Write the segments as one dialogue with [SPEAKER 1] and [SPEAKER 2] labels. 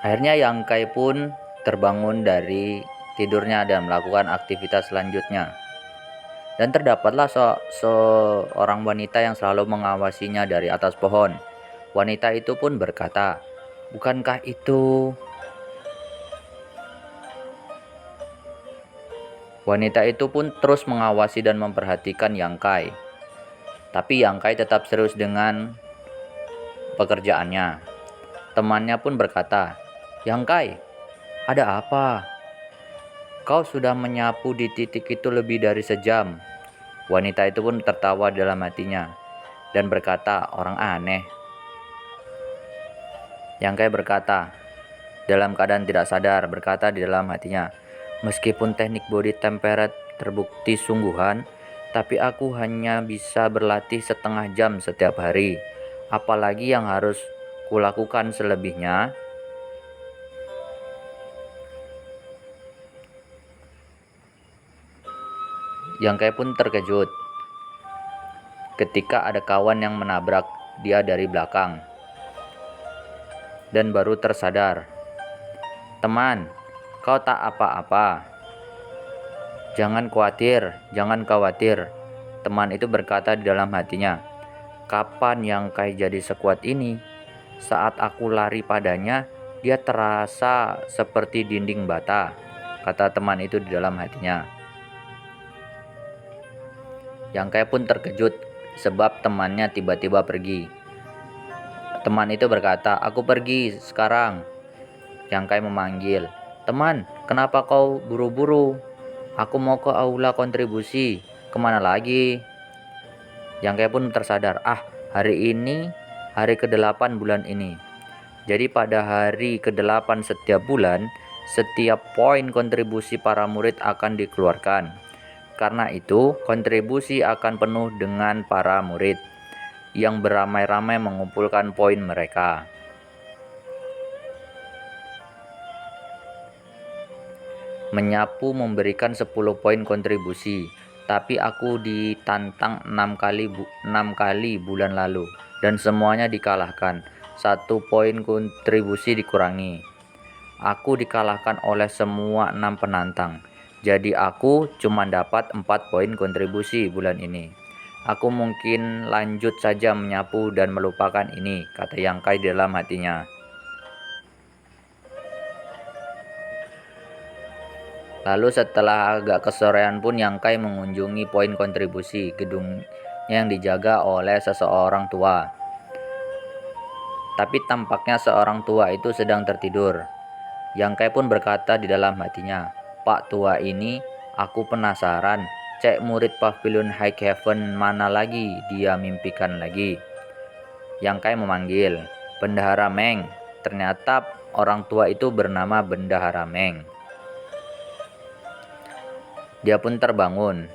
[SPEAKER 1] Akhirnya Yang Kai pun terbangun dari tidurnya dan melakukan aktivitas selanjutnya. Dan terdapatlah seorang wanita yang selalu mengawasinya dari atas pohon. Wanita itu pun berkata, "Bukankah itu..." Wanita itu pun terus mengawasi dan memperhatikan Yang Kai. Tapi Yang Kai tetap serius dengan pekerjaannya. Temannya pun berkata, "Yang Kai, ada apa? Kau sudah menyapu di titik itu lebih dari sejam." Wanita itu pun tertawa dalam hatinya dan berkata, "Orang aneh." Yang Kai berkata, dalam keadaan tidak sadar, berkata di dalam hatinya, "Meskipun teknik body temperate terbukti sungguhan, tapi aku hanya bisa berlatih setengah jam setiap hari. Apalagi yang harus kulakukan selebihnya?" Yang Kai pun terkejut ketika ada kawan yang menabrak dia dari belakang dan baru tersadar. "Teman, kau tak apa-apa. Jangan khawatir, jangan khawatir." Teman itu berkata di dalam hatinya, "Kapan Yang Kai jadi sekuat ini? Saat aku lari padanya, dia terasa seperti dinding bata," kata teman itu di dalam hatinya. Yang Kai pun terkejut sebab temannya tiba-tiba pergi. Teman itu berkata, "Aku pergi sekarang." Yang Kai memanggil, "Teman, kenapa kau buru-buru? Aku mau ke aula kontribusi." "Kemana lagi?" Yang Kai pun tersadar, hari ini hari ke-8 bulan ini. Jadi pada hari ke-8 setiap bulan, setiap poin kontribusi para murid akan dikeluarkan. Karena itu, kontribusi akan penuh dengan para murid yang beramai-ramai mengumpulkan poin mereka. Menyapu memberikan 10 poin kontribusi, tapi aku ditantang 6 kali bulan lalu dan semuanya dikalahkan. 1 poin kontribusi dikurangi. Aku dikalahkan oleh semua 6 penantang. Jadi aku cuma dapat 4 poin kontribusi bulan ini. Aku mungkin lanjut saja menyapu dan melupakan ini, kata Yang Kai dalam hatinya. Lalu setelah agak kesorean pun Yang Kai mengunjungi poin kontribusi, gedungnya yang dijaga oleh seseorang tua. Tapi tampaknya seorang tua itu sedang tertidur. Yang Kai pun berkata di dalam hatinya, "Pak tua ini, aku penasaran, cek murid Pavilion High Heaven mana lagi dia mimpikan lagi." Yang Kai memanggil, "Bendahara Meng." Ternyata orang tua itu bernama Bendahara Meng. Dia pun terbangun,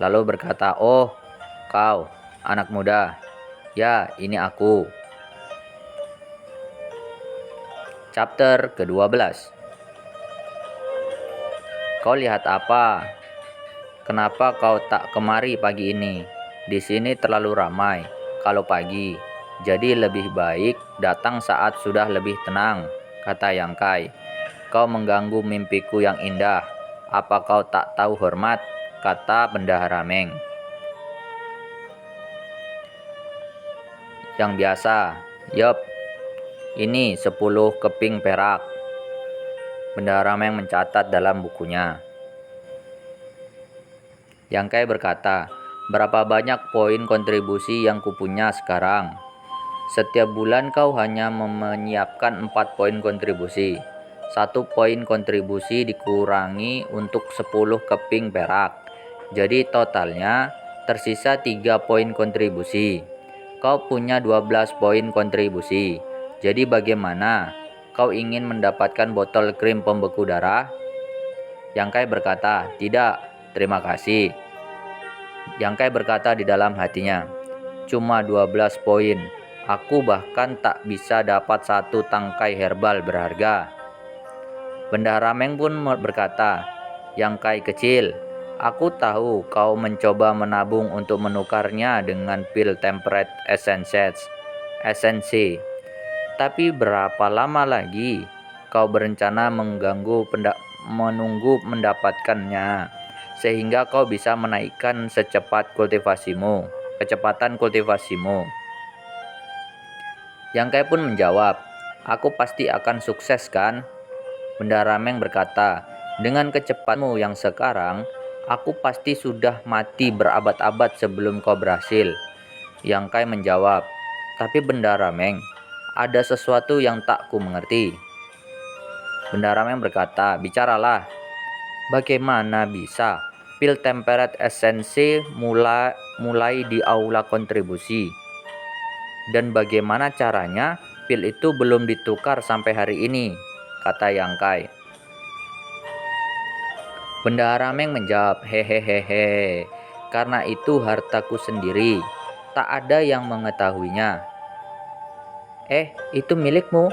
[SPEAKER 1] lalu berkata, "Oh, kau, anak muda. Ya, ini aku." Chapter ke-12. "Kau lihat apa? Kenapa kau tak kemari pagi ini? Di sini terlalu ramai kalau pagi. Jadi lebih baik datang saat sudah lebih tenang," kata Yang Kai. "Kau mengganggu mimpiku yang indah. Apa kau tak tahu hormat?" kata Bendahara Meng. "Yang biasa." "Yup, ini 10 keping perak." Bendahara Meng mencatat dalam bukunya. Yang Kai berkata, "Berapa banyak poin kontribusi yang kupunya sekarang?" "Setiap bulan kau hanya menyiapkan 4 poin kontribusi. 1 poin kontribusi dikurangi untuk 10 keping perak. Jadi totalnya tersisa 3 poin kontribusi. Kau punya 12 poin kontribusi. Jadi bagaimana? Kau ingin mendapatkan botol krim pembeku darah?" Yang Kai berkata, "Tidak, terima kasih." Yang Kai berkata di dalam hatinya, "Cuma 12 poin. Aku bahkan tak bisa dapat 1 tangkai herbal berharga." Bendahara Meng pun berkata, "Yang Kai kecil, aku tahu kau mencoba menabung untuk menukarnya dengan pil temperate essence. Tapi berapa lama lagi? kau berencana menunggu mendapatkannya, sehingga kau bisa menaikkan kecepatan kultivasimu. Yang Kai pun menjawab, aku pasti akan sukses kan? Bendahara Meng berkata, dengan kecepatanmu yang sekarang, aku pasti sudah mati berabad-abad sebelum kau berhasil. Yang Kai menjawab, tapi Bendahara Meng, ada sesuatu yang tak ku mengerti. Bendahara Meng berkata, bicaralah. Bagaimana bisa pil temperate essence mulai di aula kontribusi? Dan bagaimana caranya pil itu belum ditukar sampai hari ini? Kata Yang Kai. Bendahara Meng menjawab, hehehehe, karena itu hartaku sendiri, tak ada yang mengetahuinya. Itu milikmu?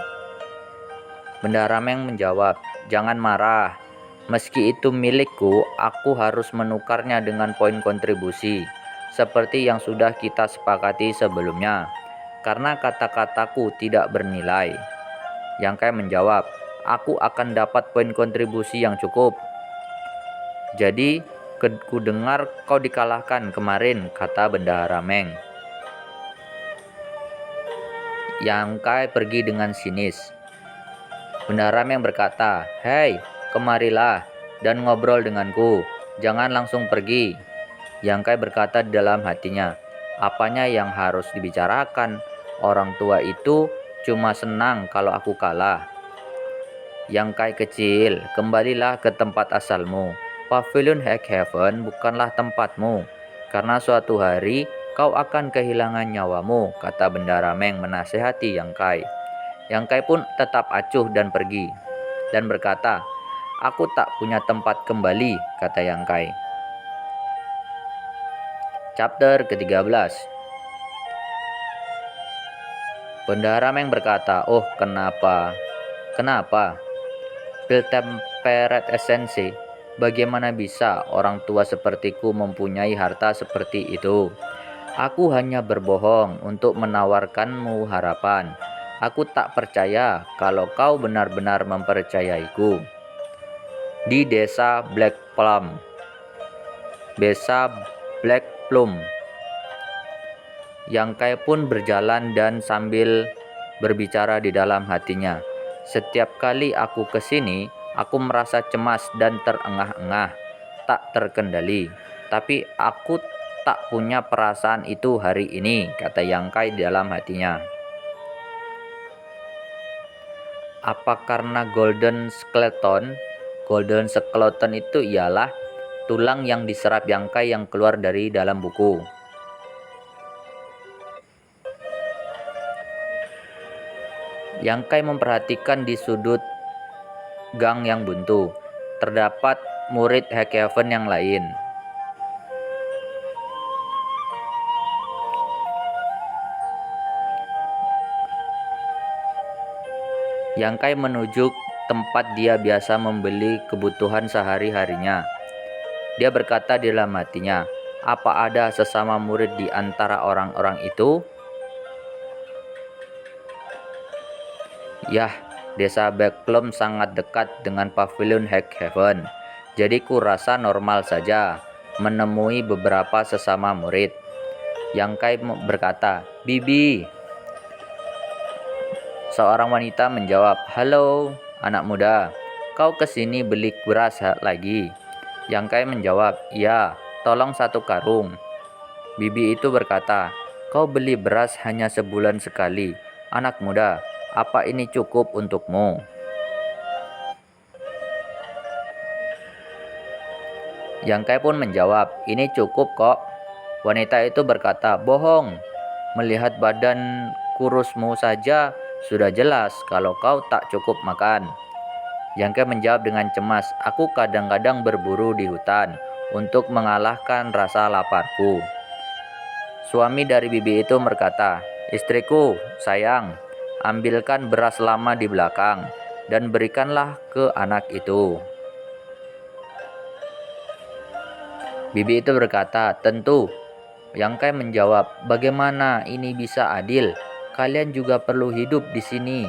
[SPEAKER 1] Bendahara Meng menjawab, jangan marah. Meski itu milikku, aku harus menukarnya dengan poin kontribusi, seperti yang sudah kita sepakati sebelumnya, karena kata-kataku tidak bernilai. Yang Kai menjawab, aku akan dapat poin kontribusi yang cukup. Jadi, ku dengar kau dikalahkan kemarin, kata Bendahara Meng. Yang Kai pergi dengan sinis. Bendahara Meng berkata, hei, kemarilah dan ngobrol denganku, jangan langsung pergi. Yang Kai berkata di dalam hatinya, apanya yang harus dibicarakan? Orang tua itu cuma senang kalau aku kalah. Yang Kai kecil, kembalilah ke tempat asalmu. Pavilion Hackhaven bukanlah tempatmu, karena suatu hari kau akan kehilangan nyawamu, kata Bendahara Meng menasehati Yang Kai. Yang Kai pun tetap acuh dan pergi, dan berkata, aku tak punya tempat kembali, kata Yang Kai. Chapter ke-13. Bendahara Meng berkata, oh kenapa? Pil temperate essence, bagaimana bisa orang tua sepertiku mempunyai harta seperti itu? Aku hanya berbohong untuk menawarkanmu harapan. Aku tak percaya kalau kau benar-benar mempercayaiku. Di desa Black Plum, Yang Kai pun berjalan dan sambil berbicara di dalam hatinya. Setiap kali aku kesini, aku merasa cemas dan terengah-engah, tak terkendali. Tapi aku tak punya perasaan itu hari ini, kata Yang Kai di dalam hatinya. Apa karena Golden Skeleton? Golden Skeleton itu ialah tulang yang diserap Yang Kai yang keluar dari dalam buku. Yang Kai memperhatikan di sudut gang yang buntu, terdapat murid Hackhaven yang lain. Yang Kai menuju tempat dia biasa membeli kebutuhan sehari-harinya. Dia berkata di dalam hatinya, apa ada sesama murid di antara orang-orang itu? Yah, desa Blackplum sangat dekat dengan Pavilion Hackhaven, jadi ku rasa normal saja menemui beberapa sesama murid. Yang Kai berkata, Bibi. Seorang wanita menjawab, halo anak muda, kau kesini beli beras lagi? Yang Kai menjawab, ya, tolong 1 karung. Bibi itu berkata, kau beli beras hanya sebulan sekali. Anak muda, apa ini cukup untukmu? Yang Kai pun menjawab, ini cukup kok. Wanita itu berkata, bohong. Melihat badan kurusmu saja sudah jelas kalau kau tak cukup makan. Yang Kai menjawab dengan cemas, aku kadang-kadang berburu di hutan untuk mengalahkan rasa laparku. Suami dari bibi itu berkata, istriku, sayang, ambilkan beras lama di belakang dan berikanlah ke anak itu. Bibi itu berkata, tentu. Yang Kai menjawab, bagaimana ini bisa adil? Kalian juga perlu hidup di sini.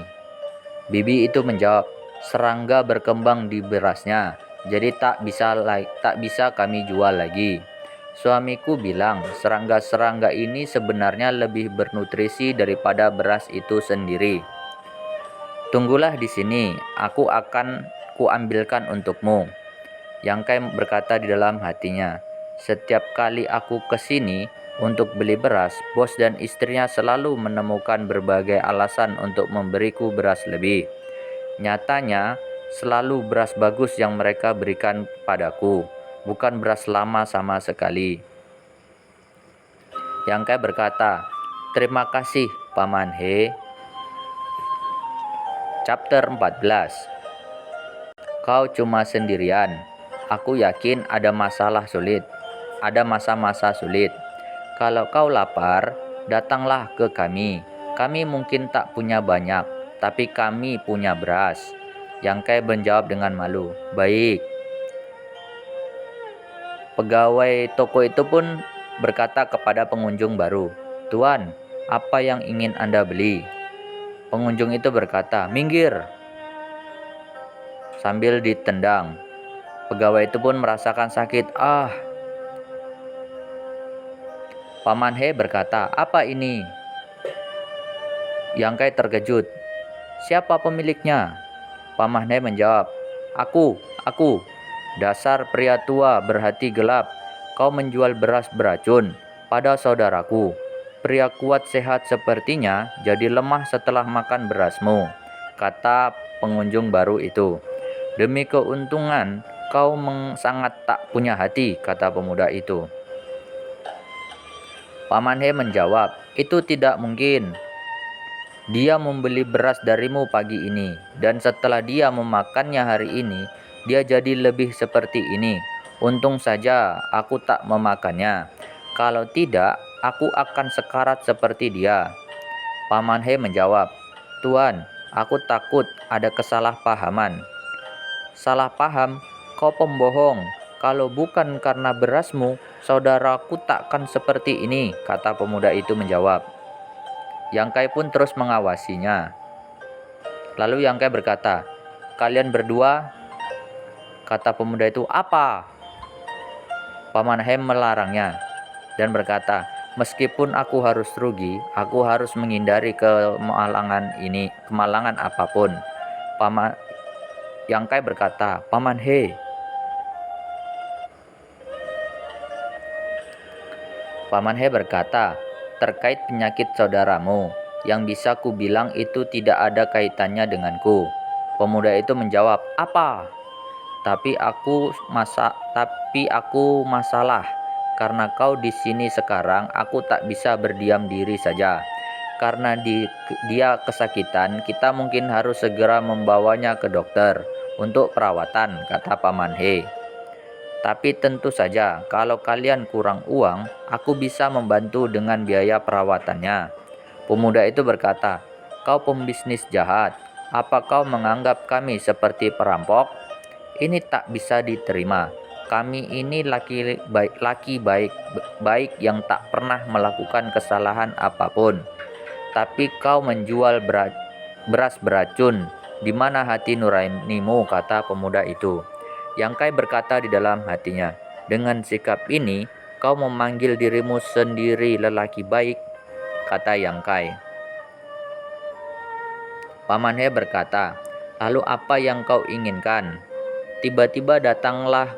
[SPEAKER 1] Bibi itu menjawab, serangga berkembang di berasnya, jadi tak bisa kami jual lagi. Suamiku bilang serangga-serangga ini sebenarnya lebih bernutrisi daripada beras itu sendiri. Tunggulah di sini, aku akan kuambilkan untukmu. Yang Kai berkata di dalam hatinya, setiap kali aku ke sini untuk beli beras, bos dan istrinya selalu menemukan berbagai alasan untuk memberiku beras lebih. Nyatanya, selalu beras bagus yang mereka berikan padaku, bukan beras lama sama sekali. Yang Kai berkata, terima kasih, Paman He. Chapter 14. Kau cuma sendirian. Aku yakin ada masalah sulit. Ada masa-masa sulit. Kalau kau lapar, datanglah ke kami. Kami mungkin tak punya banyak, tapi kami punya beras. Yang Kai menjawab dengan malu. Baik. Pegawai toko itu pun berkata kepada pengunjung baru, Tuan, apa yang ingin Anda beli? Pengunjung itu berkata, minggir, sambil ditendang. Pegawai itu pun merasakan sakit. Paman He berkata, apa ini? Yang Kai terkejut. Siapa pemiliknya? Paman He menjawab, Aku. Dasar pria tua berhati gelap. Kau menjual beras beracun pada saudaraku. Pria kuat sehat sepertinya jadi lemah setelah makan berasmu, kata pengunjung baru itu. Demi keuntungan, kau sangat tak punya hati, kata pemuda itu. Paman He menjawab, itu tidak mungkin. Dia membeli beras darimu pagi ini, dan setelah dia memakannya hari ini, dia jadi lebih seperti ini. Untung saja aku tak memakannya. Kalau tidak, aku akan sekarat seperti dia. Paman He menjawab, Tuan, aku takut ada kesalahpahaman. Salah paham? Kau pembohong. Kalau bukan karena berasmu, saudaraku takkan seperti ini, kata pemuda itu menjawab. Yang Kai pun terus mengawasinya. Lalu Yang Kai berkata, kalian berdua, kata pemuda itu, apa? Paman He melarangnya dan berkata, meskipun aku harus rugi, aku harus menghindari kemalangan apapun. Yang Kai berkata, Paman He. Paman He berkata, terkait penyakit saudaramu, yang bisa ku bilang itu tidak ada kaitannya denganku. Pemuda itu menjawab, apa? Tapi aku masalah. Karena kau di sini sekarang, aku tak bisa berdiam diri saja. Karena dia kesakitan, kita mungkin harus segera membawanya ke dokter untuk perawatan, kata Paman He. Tapi tentu saja, kalau kalian kurang uang, aku bisa membantu dengan biaya perawatannya. Pemuda itu berkata, kau pembisnis jahat. Apa kau menganggap kami seperti perampok? Ini tak bisa diterima. Kami ini laki baik yang tak pernah melakukan kesalahan apapun. Tapi kau menjual beras beracun. Di mana hati nuranimu, kata pemuda itu. Yang Kai berkata di dalam hatinya, dengan sikap ini, kau memanggil dirimu sendiri lelaki baik, kata Yang Kai. Paman He berkata, lalu apa yang kau inginkan? Tiba-tiba datanglah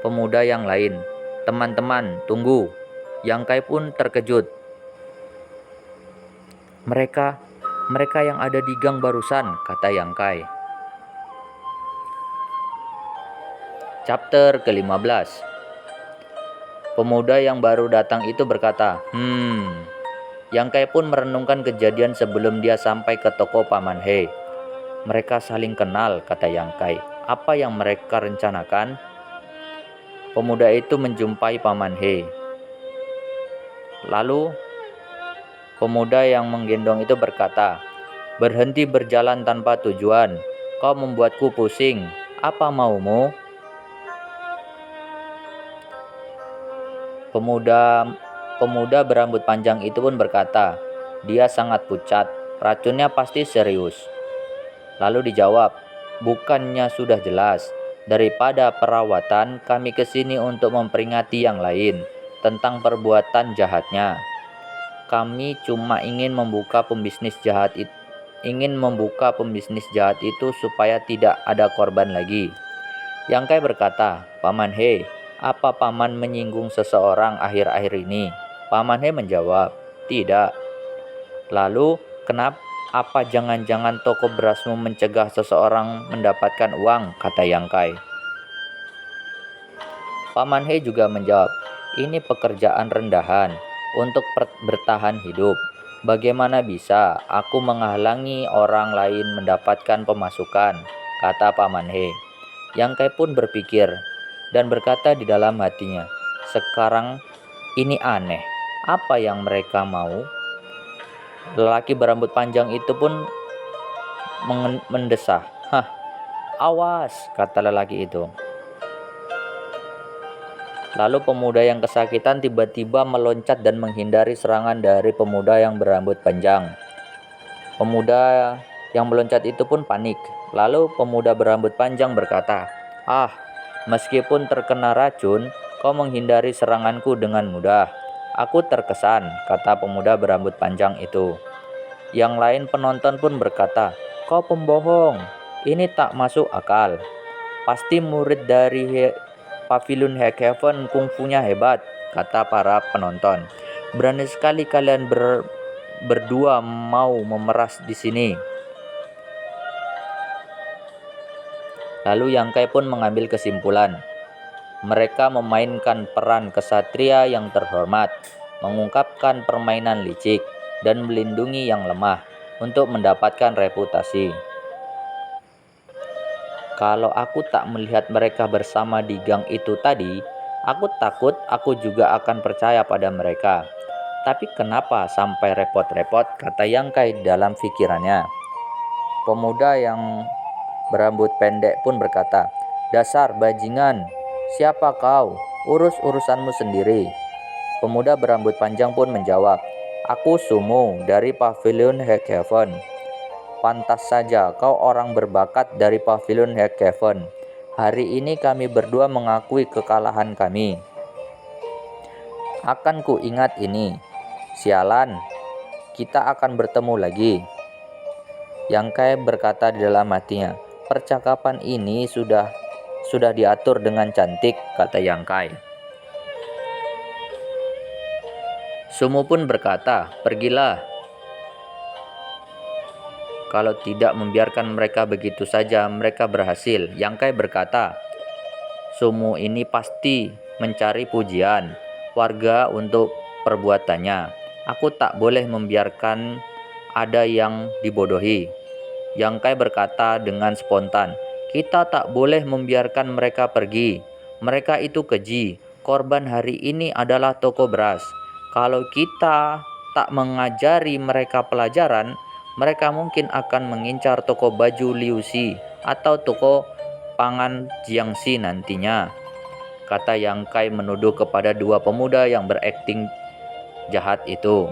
[SPEAKER 1] pemuda yang lain. Teman-teman, tunggu. Yang Kai pun terkejut. Mereka yang ada di gang barusan, kata Yang Kai. Chapter ke-15. Pemuda yang baru datang itu berkata, Yang Kai pun merenungkan kejadian sebelum dia sampai ke toko Paman He. Mereka saling kenal, kata Yang Kai. Apa yang mereka rencanakan? Pemuda itu menjumpai Paman He. Lalu, pemuda yang menggendong itu berkata, berhenti berjalan tanpa tujuan. Kau membuatku pusing. Apa maumu? Pemuda berambut panjang itu pun berkata, dia sangat pucat, racunnya pasti serius. Lalu dijawab, Bukannya sudah jelas, daripada perawatan kami kesini untuk memperingati yang lain tentang perbuatan jahatnya. Kami cuma ingin membuka pembisnis jahat itu supaya tidak ada korban lagi. Yang Kai berkata, Paman He, apa Paman menyinggung seseorang akhir-akhir ini? Paman He menjawab, tidak. Lalu, kenapa? Apa jangan-jangan toko berasmu mencegah seseorang mendapatkan uang? Kata Yang Kai. Paman He juga menjawab, ini pekerjaan rendahan untuk bertahan hidup. Bagaimana bisa aku menghalangi orang lain mendapatkan pemasukan? Kata Paman He. Yang Kai pun berpikir dan berkata di dalam hatinya, sekarang ini aneh, apa yang mereka mau? Lelaki berambut panjang itu pun mendesah. Awas, kata lelaki itu. Lalu pemuda yang kesakitan tiba-tiba meloncat dan menghindari serangan dari pemuda yang berambut panjang. Pemuda yang meloncat itu pun panik. Lalu pemuda berambut panjang berkata, meskipun terkena racun, kau menghindari seranganku dengan mudah. Aku terkesan, kata pemuda berambut panjang itu. Yang lain penonton pun berkata, kau pembohong, ini tak masuk akal. Pasti murid dari Pavilion Heaven kungfunya hebat, kata para penonton. Berani sekali kalian berdua mau memeras di sini. Lalu Yang Kai pun mengambil kesimpulan. Mereka memainkan peran kesatria yang terhormat, mengungkapkan permainan licik, dan melindungi yang lemah untuk mendapatkan reputasi. Kalau aku tak melihat mereka bersama di gang itu tadi, aku takut aku juga akan percaya pada mereka. Tapi kenapa sampai repot-repot, kata Yang Kai dalam pikirannya. Pemuda yang berambut pendek pun berkata, dasar bajingan, siapa kau? Urus urusanmu sendiri. Pemuda berambut panjang pun menjawab, aku Sumo dari Pavilion Heaven. Pantas saja kau orang berbakat dari Pavilion Heaven. Hari ini kami berdua mengakui kekalahan kami. Akan ku ingat ini. Sialan, kita akan bertemu lagi. Yang Kai berkata di dalam hatinya, percakapan ini sudah diatur dengan cantik, kata Yang Kai. Sumo pun berkata, pergilah. Kalau tidak membiarkan mereka begitu saja, mereka berhasil. Yang Kai berkata, Sumo ini pasti mencari pujian warga untuk perbuatannya. Aku tak boleh membiarkan ada yang dibodohi. Yang Kai berkata dengan spontan, kita tak boleh membiarkan mereka pergi. Mereka itu keji. Korban hari ini adalah toko beras. Kalau kita tak mengajari mereka pelajaran, mereka mungkin akan mengincar toko baju Liu Xi atau toko pangan Jiangxi nantinya, kata Yang Kai menuduh kepada dua pemuda yang berakting jahat itu.